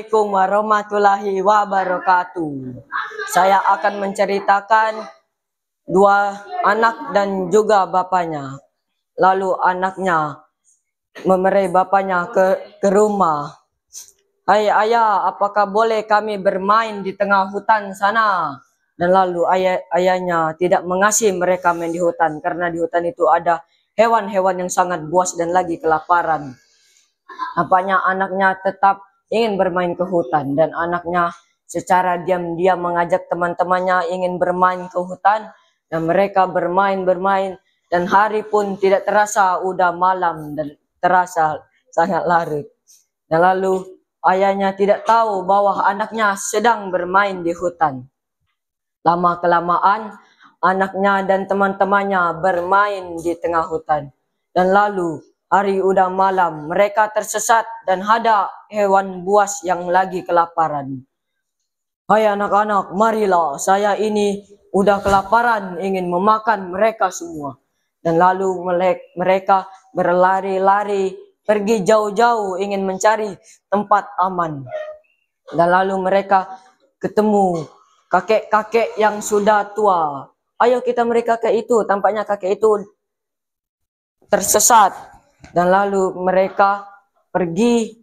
Assalamualaikum warahmatullahi wabarakatuh. Saya akan menceritakan dua anak dan juga bapaknya. Lalu anaknya memerai bapaknya ke rumah. Hai ayah, apakah boleh kami bermain di tengah hutan sana? Dan lalu ayahnya tidak mengasihi mereka main di hutan, karena di hutan itu ada hewan-hewan yang sangat buas dan lagi kelaparan. Nampaknya anaknya tetap ingin bermain ke hutan, dan anaknya secara diam-diam mengajak teman-temannya ingin bermain ke hutan, dan mereka bermain-bermain, dan hari pun tidak terasa udah malam dan terasa sangat larut. Dan lalu ayahnya tidak tahu bahwa anaknya sedang bermain di hutan. Lama-kelamaan anaknya dan teman-temannya bermain di tengah hutan, dan lalu hari udah malam, mereka tersesat dan ada hewan buas yang lagi kelaparan. Hai anak-anak, marilah, saya ini udah kelaparan, ingin memakan mereka semua. Dan lalu mereka berlari-lari, pergi jauh-jauh ingin mencari tempat aman. Dan lalu mereka ketemu kakek-kakek yang sudah tua. Ayo kita mereka ke itu, tampaknya kakek itu tersesat. Dan lalu mereka pergi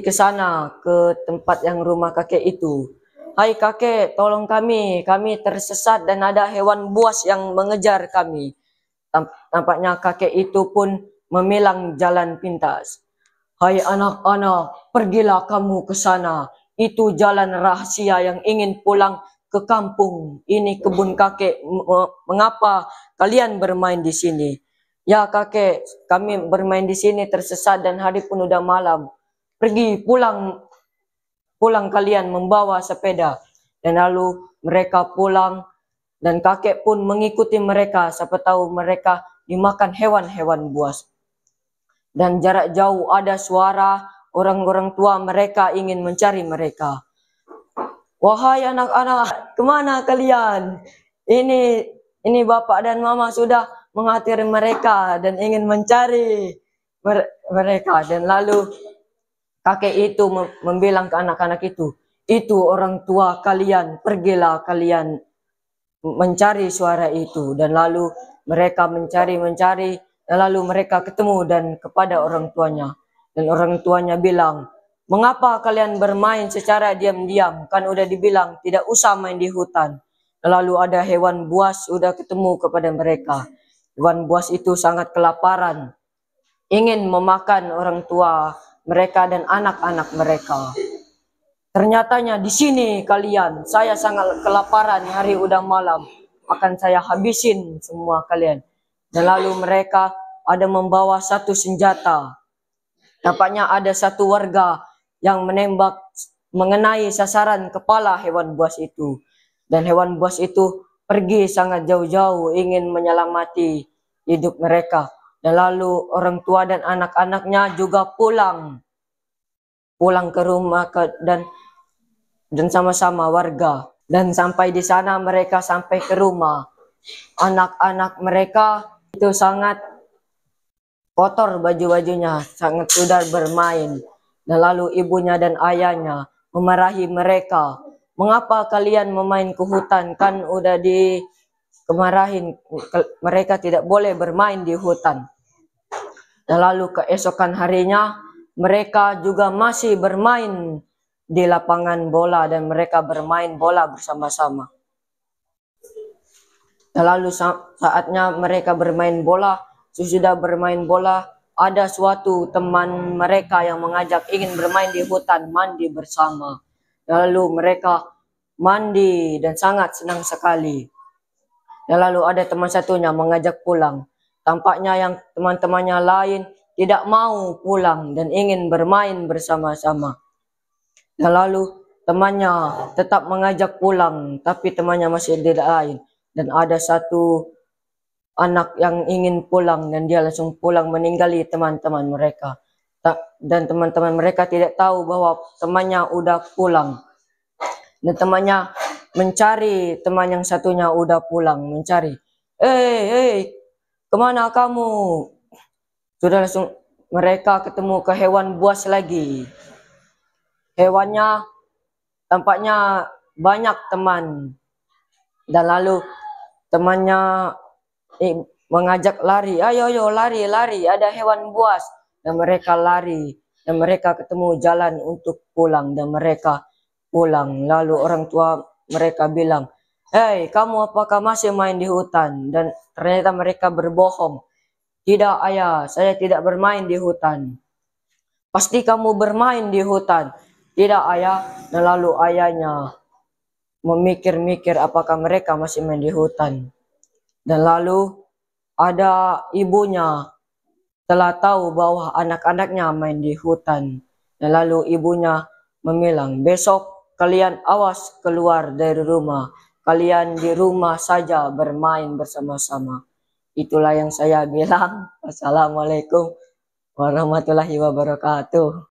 ke sana, ke tempat yang rumah kakek itu. Hai kakek, tolong kami tersesat dan ada hewan buas yang mengejar kami. Tampaknya kakek itu pun memilang jalan pintas. Hai anak-anak, pergilah kamu ke sana. Itu jalan rahasia yang ingin pulang ke kampung. Ini kebun kakek. Mengapa kalian bermain di sini? Ya kakek, kami bermain di sini tersesat dan hari pun udah malam. Pergi pulang kalian membawa sepeda. Dan lalu mereka pulang dan kakek pun mengikuti mereka. Siapa tahu mereka dimakan hewan-hewan buas. Dan jarak jauh ada suara orang-orang tua mereka ingin mencari mereka. Wahai anak-anak, kemana kalian? Ini bapak dan mama sudah mengakhiri mereka dan ingin mencari mereka. Dan lalu kakek itu membilang ke anak-anak itu orang tua kalian, pergilah kalian mencari suara itu. Dan lalu mereka mencari, dan lalu mereka ketemu dan kepada orang tuanya. Dan orang tuanya bilang, mengapa kalian bermain secara diam-diam? Kan udah dibilang tidak usah main di hutan. Lalu ada hewan buas udah ketemu kepada mereka. Hewan buas itu sangat kelaparan, ingin memakan orang tua mereka dan anak-anak mereka. Ternyatanya di sini kalian, saya sangat kelaparan, hari udah malam, akan saya habisin semua kalian. Dan lalu mereka ada membawa satu senjata. Nampaknya ada satu warga yang menembak mengenai sasaran kepala hewan buas itu. Dan hewan buas itu pergi sangat jauh-jauh ingin menyelamati hidup mereka. Dan lalu orang tua dan anak-anaknya juga pulang ke rumah dan sama-sama warga. Dan sampai di sana mereka sampai ke rumah. Anak-anak mereka itu sangat kotor baju-bajunya, sangat sudah bermain. Dan lalu ibunya dan ayahnya memarahi mereka. Mengapa kalian memain ke hutan? Kan udah kemarahin, mereka tidak boleh bermain di hutan. Dan lalu keesokan harinya mereka juga masih bermain di lapangan bola dan mereka bermain bola bersama-sama. Dan lalu saatnya mereka bermain bola, sesudah bermain bola, ada suatu teman mereka yang mengajak ingin bermain di hutan, mandi bersama. Lalu mereka mandi dan sangat senang sekali. Dan lalu ada teman satunya mengajak pulang. Tampaknya yang teman-temannya lain tidak mau pulang dan ingin bermain bersama-sama. Dan lalu temannya tetap mengajak pulang, tapi temannya masih tidak lain. Dan ada satu anak yang ingin pulang dan dia langsung pulang meninggali teman-teman mereka. Dan teman-teman mereka tidak tahu bahwa temannya udah pulang. Dan temannya mencari teman yang satunya udah pulang, mencari. Kemana kamu? Sudah langsung mereka ketemu ke hewan buas lagi. hewannya tampaknya banyak teman. Dan lalu temannya mengajak lari, ayo lari, ada hewan buas. Dan mereka lari, dan mereka ketemu jalan untuk pulang, dan mereka pulang. Lalu orang tua mereka bilang, "Hei, kamu apakah masih main di hutan?" Dan ternyata mereka berbohong. "Tidak ayah, saya tidak bermain di hutan." "Pasti kamu bermain di hutan." "Tidak ayah." Dan lalu ayahnya memikir-mikir apakah mereka masih main di hutan. Dan lalu ada ibunya telah tahu bahwa anak-anaknya main di hutan. Dan lalu ibunya memilang, "Besok kalian awas keluar dari rumah. Kalian di rumah saja bermain bersama-sama." Itulah yang saya bilang. Wassalamualaikum warahmatullahi wabarakatuh.